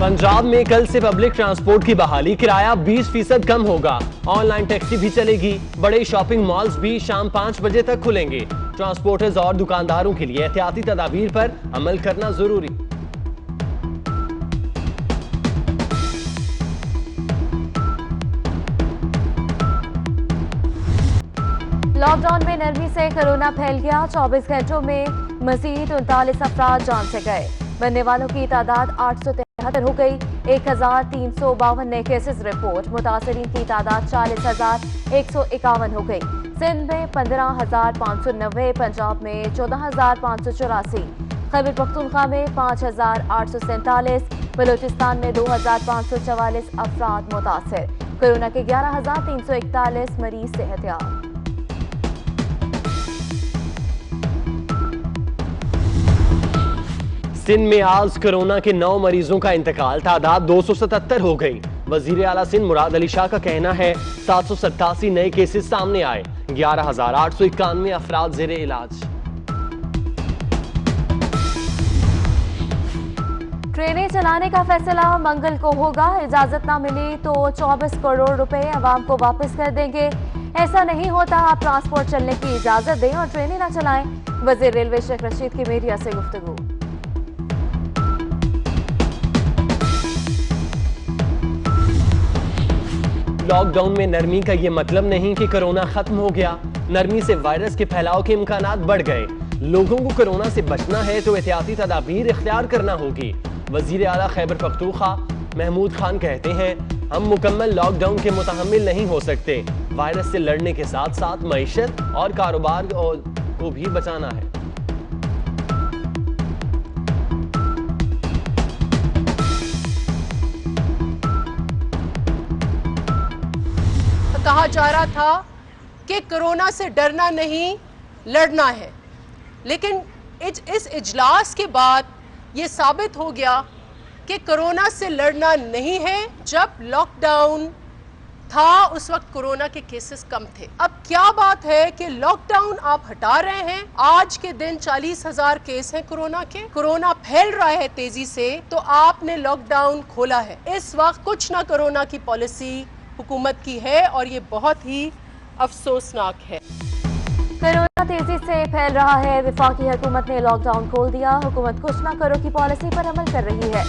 पंजाब में कल से पब्लिक ट्रांसपोर्ट की बहाली, किराया 20% कम होगा। ऑनलाइन टैक्सी भी चलेगी। बड़े शॉपिंग मॉल्स भी शाम 5 बजे तक खुलेंगे। ट्रांसपोर्टर्स और दुकानदारों के लिए एहतियाती तदाबीर पर अमल करना जरूरी। लॉकडाउन में नरमी से कोरोना फैल गया। 24 घंटों में मजीद 39 अफराद जान से गए। मरने वालों की तादाद 873 हो गई। 1352 नए केसेस रिपोर्ट। मुतासरीन की तादाद 40,151 हो गई। सिंध में 15,590, पंजाब में 14,584, खैबर पख्तूनख्वा में 5,847, बलूचिस्तान में 2,544 अफराद मुतासर। कोरोना के 11,341 मरीज सेहतियाब। सिंध में आज कोरोना के 9 मरीजों का इंतकाल, तादाद 277 हो गई। वजीर आला सिंध मुराद अली शाह का कहना है 787 नए केसेस सामने आए। 11,891 अफराद जेरे इलाज। ट्रेनें चलाने का फैसला मंगल को होगा। इजाजत ना मिली तो 24 करोड़ रुपए अवाम को वापस कर देंगे। ऐसा नहीं होता आप ट्रांसपोर्ट चलने की इजाजत दें और ट्रेनें ना चलाएं। वजीर रेलवे शेख रशीद की मीडिया से गुफ्तगू। लॉकडाउन में नरमी का ये मतलब नहीं कि कोरोना खत्म हो गया। नरमी से वायरस के फैलाव के इम्कानात बढ़ गए। लोगों को कोरोना से बचना है तो एहतियाती तदाबीर इख्तियार करना होगी। वजीर आला खैबर पख्तूनख्वा महमूद खान कहते हैं, हम मुकम्मल लॉकडाउन के मुतहम्मिल नहीं हो सकते। वायरस से लड़ने के साथ साथ मईशत और कारोबार को भी बचाना है। कहा जा रहा था कि कोरोना से डरना नहीं लड़ना है, लेकिन इस इजलास के बाद ये साबित हो गया कि कोरोना से लड़ना नहीं है। जब लॉकडाउन था उस वक्त कोरोना के केसेस कम थे। अब क्या बात है कि लॉकडाउन आप हटा रहे हैं। आज के दिन 40,000 केस हैं कोरोना के। कोरोना फैल रहा है तेजी से, तो आपने लॉकडाउन खोला है। इस वक्त कुछ ना कोरोना की पॉलिसी हुकूमत की है और ये बहुत ही अफसोसनाक है। कोरोना तेजी से फैल रहा है। वफाकी हुकूमत ने लॉकडाउन खोल दिया। हुकूमत कुछ ना करो की पॉलिसी पर अमल कर रही है।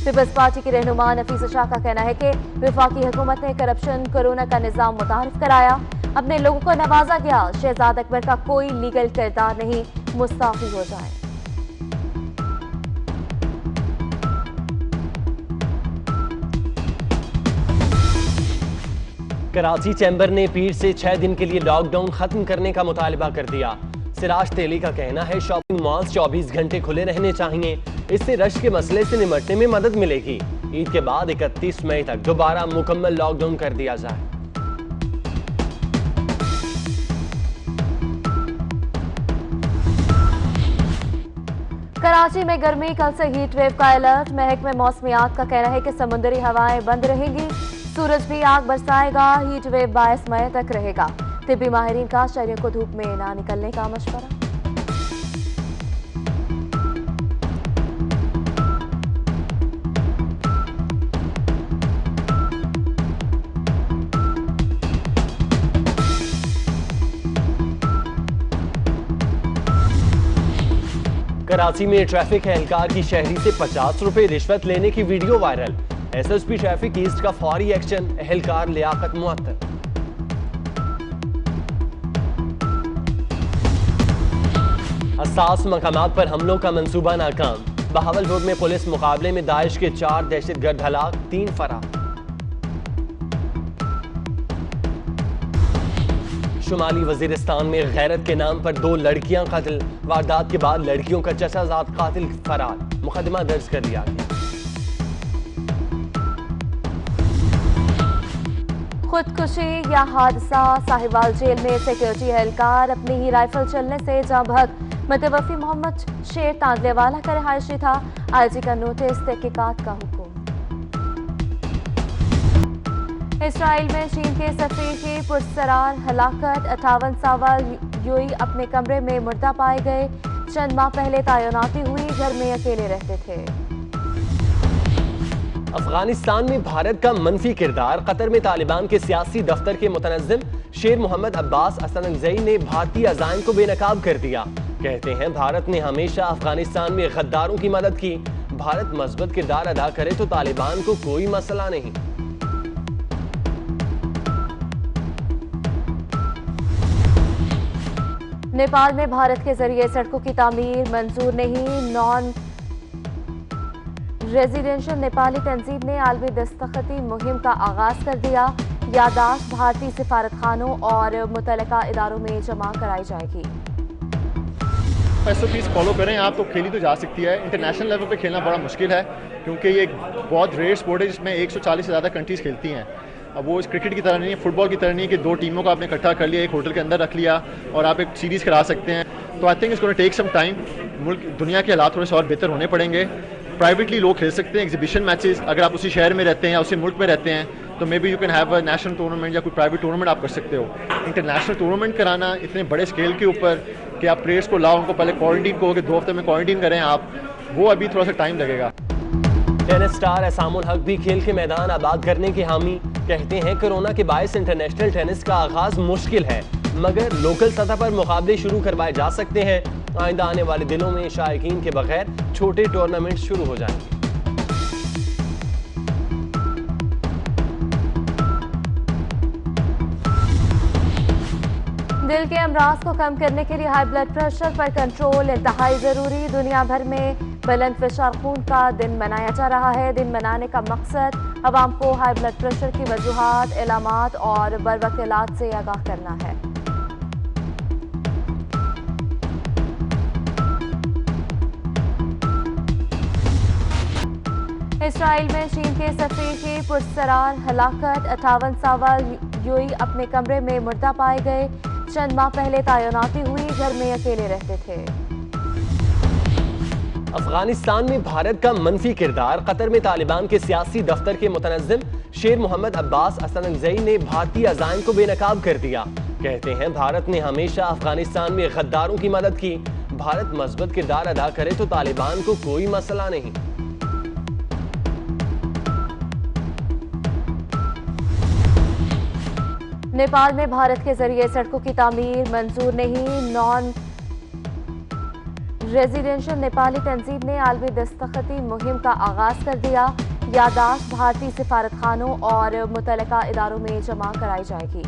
पीपल्स पार्टी की रहनुमा नफीसा शाह का कहना है कि वफाकी हुकूमत ने करप्शन कोरोना का निज़ाम मुतारिफ कराया। अपने लोगों को नवाजा गया। शहजाद अकबर का कोई लीगल किरदार नहीं, मुस्ताफी हो जाए। कराची चैम्बर ने पीर से 6 दिन के लिए लॉकडाउन खत्म करने का मुतालबा कर दिया। सिराज तेली का कहना है शॉपिंग मॉल्स 24 घंटे खुले रहने चाहिए। इससे रश के मसले से निपटने में मदद मिलेगी। ईद के बाद 31 मई तक दोबारा मुकम्मल लॉकडाउन कर दिया जाए। कराची में गर्मी, कल से हीट वेव का अलर्ट। महकमे मौसमियात का कहना है कि समुद्री हवाएं बंद रहेंगी। सूरज भी आग बरसाएगा। हीट वेव 22 मई तक रहेगा। तिब्बी माहिरीन का शहरियों को धूप में ना निकलने का मशवरा। कराची में ट्रैफिक एहलकार की शहरी से 50 रुपए रिश्वत लेने की video viral. SSP traffic east का फौरी एक्शन, एहलकार लियाकत मुअत्तल। हसास मकामात पर हमलों का मंसूबा नाकाम। बहावलपुर में पुलिस मुकाबले में दाइश के 4 दहशतगर्द हलाक, 3 फरार। शुमाली वजीरिस्तान में गैरत के नाम पर 2 लड़कियां कत्ल। वारदात के बाद लड़कियों का चचाजाद कातिल फरार, मुकदमा दर्ज कर लिया गया। खुदकुशी या हादसा, साहिवाल जेल में सिक्योरिटी एहलकार अपनी ही राइफल चलने से जाँ बहक। मुतवफ़ी मोहम्मद शेर तांदलेवाला का रिहायशी था। आईजी का नोटिस, तहकीकात का हुक्म। इसराइल में चीन के सफीर की पुरसरार हलाकत। 58 साल यूई अपने कमरे में मुर्दा पाए गए। चंद माह पहले तैनाती हुई, घर में अकेले रहते थे। अफगानिस्तान में भारत का मनफी किरदार। कतर में तालिबान के सियासी दफ्तर के मुतनज़्ज़िम शेर मोहम्मद अब्बास असदनगज़ई ने भारतीय अज़ाइम को बेनकाब कर दिया। कहते हैं भारत ने हमेशा अफगानिस्तान में गद्दारों की मदद की। भारत मज़बूत किरदार अदा करे तो तालिबान को कोई मसला नहीं। नेपाल में भारत के जरिए सड़कों की तामीर मंजूर नहीं। नॉन रेजिडेंशियल नेपाली तंजीम ने आलमी दस्तखती मुहिम का आगाज कर दिया। यादाश्त भारतीय सिफारत खानों और मुतल्लिका इदारों में जमा कराई जाएगी। SOPs फॉलो करें आप तो खेली तो जा सकती है। इंटरनेशनल लेवल पे खेलना बड़ा मुश्किल है क्योंकि ये एक बहुत रेयर स्पोर्ट है जिसमें 140 से ज़्यादा कंट्रीज़ खेलती हैं। अब वो इस क्रिकेट की तरह नहीं है, फुटबॉल की तरह नहीं है कि दो टीमों को आपने इकट्ठा कर लिया, एक होटल के अंदर रख लिया और आप एक सीरीज़ करा सकते हैं। तो I think it's gonna take some time. मुल्क दुनिया के हालात थोड़े से और बेहतर होने पड़ेंगे। प्राइवेटली लोग खेल सकते हैं एग्जीबिशन मैचेस। अगर आप उसी शहर में रहते हैं या उसी मुल्क में रहते हैं तो may be you can have a national tournament या कोई प्राइवेट टूर्नामेंट आप कर सकते हो। इंटरनेशनल टूर्नामेंट कराना इतने बड़े स्केल के ऊपर कि आप प्लेयर्स को लाओ, उनको पहले क्वारंटीन को 2 हफ्ते में क्वारंटीन करें आप, वो अभी थोड़ा सा टाइम लगेगा। टेनिस स्टार एसामुल हक भी खेल के मैदान आबाद करने के हामी। कहते हैं कोरोना के बायस इंटरनेशनल टेनिस का आगाज मुश्किल है मगर लोकल सतह पर मुकाबले शुरू करवाए जा सकते हैं। आइंदा आने वाले दिनों में शायकीन के बगैर छोटे टूर्नामेंट शुरू हो जाएंगे। दिल के अमराज को कम करने के लिए हाई ब्लड प्रेशर पर कंट्रोल इंतहाई ज़रूरी। दुनिया भर में बुलंद फिशार खून का दिन मनाया जा रहा है। दिन मनाने का मकसद अवाम को हाई ब्लड प्रेशर की वजूहात, इलामात और बरवक्त इलाज से आगाह करना है। इसराइल में चीन के सफीर की पुरसरार हलाकत। 58 साल यूई अपने कमरे में मुर्दा पाए गए। चंद माह पहले तैनाती हुई, घर में अकेले रहते थे। अफगानिस्तान में भारत का मनफी किरदार। कतर में तालिबान के सियासी दफ्तर के मुतनज़्ज़िम शेर मोहम्मद अब्बास असदनगज़ई ने भारतीय अज़ाइम को बेनकाब कर दिया। कहते हैं भारत ने हमेशा अफगानिस्तान में गद्दारों की मदद की। भारत मज़बूत किरदार अदा करे तो तालिबान को कोई मसला नहीं। नेपाल में भारत के जरिए सड़कों की तामीर मंजूर नहीं। नॉन रेजिडेंशियल नेपाली तंजीम ने आलमी दस्तखती मुहिम का आगाज कर दिया। यादाश्त भारतीय सिफारत खानों और मुतल्लिका इदारों में जमा कराई जाएगी।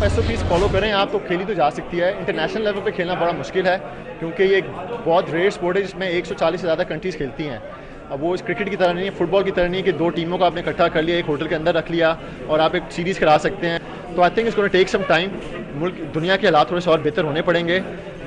SOPs फॉलो करें आप तो खेली तो जा सकती है। इंटरनेशनल लेवल पे खेलना बड़ा मुश्किल है क्योंकि ये एक बहुत रेयर स्पोर्ट है जिसमें 140 से ज़्यादा कंट्रीज़ खेलती हैं। अब वो इस क्रिकेट की तरह नहीं है, फुटबॉल की तरह नहीं है कि दो टीमों को आपने इकट्ठा कर लिया, एक होटल के अंदर रख लिया और आप एक सीरीज़ करा सकते हैं। तो I think it's gonna take some time. मुल्क दुनिया के हालात थोड़े से और बेहतर होने पड़ेंगे।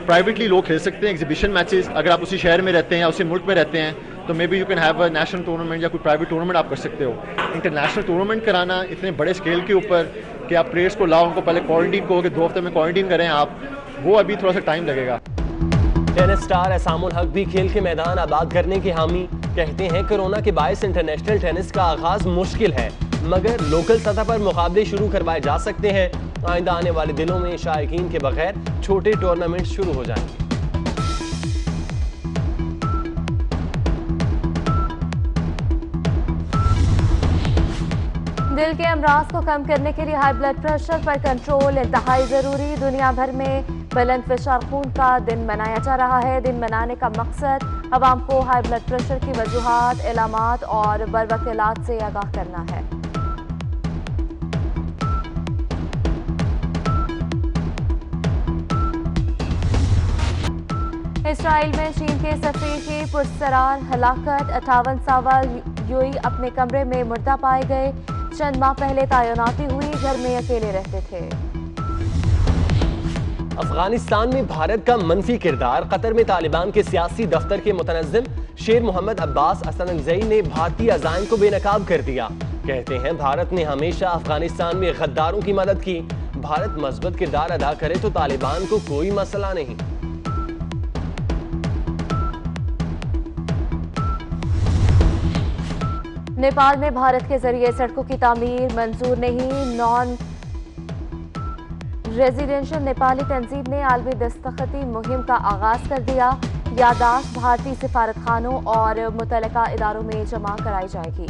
प्राइवेटली लोग खेल सकते हैं एग्जीबिशन मैचेस। अगर आप उसी शहर में रहते हैं या उसी मुल्क में रहते हैं तो may be you can have a national tournament या कोई प्राइवेट टूर्नामेंट आप कर सकते हो। इंटरनेशनल टूर्नामेंट कराना इतने बड़े स्केल के ऊपर कि आप प्लेयर्स को लाओ, उनको पहले क्वारंटीन को 2 हफ्ते में क्वारंटीन करें आप, वो अभी थोड़ा सा टाइम लगेगा। टेनिस स्टार एसामुल हक भी खेल के मैदान आबाद करने के हामी। कहते हैं कोरोना के बायस इंटरनेशनल टेनिस का आगाज मुश्किल है मगर लोकल सतह पर मुकाबले शुरू करवाए जा सकते हैं। आइंदा आने वाले दिनों में शायकीन के बगैर छोटे टूर्नामेंट शुरू हो जाएंगे। दिल के अमराज को कम करने के लिए हाई ब्लड प्रेशर पर कंट्रोल इंतहाई ज़रूरी। दुनिया भर में बुलंद फिशार खून का दिन मनाया जा रहा है। दिन मनाने का मकसद अवाम को हाई ब्लड प्रेशर की वजूहात, इलामात और बरवक्त इलाज से आगाह करना है। इसराइल में चीन के सफीर की पुरसरार हलाकत। 58 साल यूई अपने कमरे में मुर्दा पाए गए। चंद माह पहले तैनाती हुई, घर में अकेले रहते थे। अफगानिस्तान में भारत का मनफी किरदार। कतर में तालिबान के सियासी दफ्तर के मुतनज़्ज़िम शेर मोहम्मद अब्बास असदनगज़ई ने भारतीय अज़ाइम को बेनकाब कर दिया। कहते हैं भारत ने हमेशा अफगानिस्तान में गद्दारों की मदद की। भारत मज़बूत किरदार अदा करे तो तालिबान को कोई मसला नहीं। नेपाल में भारत के जरिए सड़कों की तामीर मंजूर नहीं। नॉन रेजिडेंशियल नेपाली तंजीम ने आलमी दस्तखती मुहिम का आगाज कर दिया। याददाश्त भारतीय सिफारतखानों और मुतल्लिका इदारों में जमा कराई जाएगी।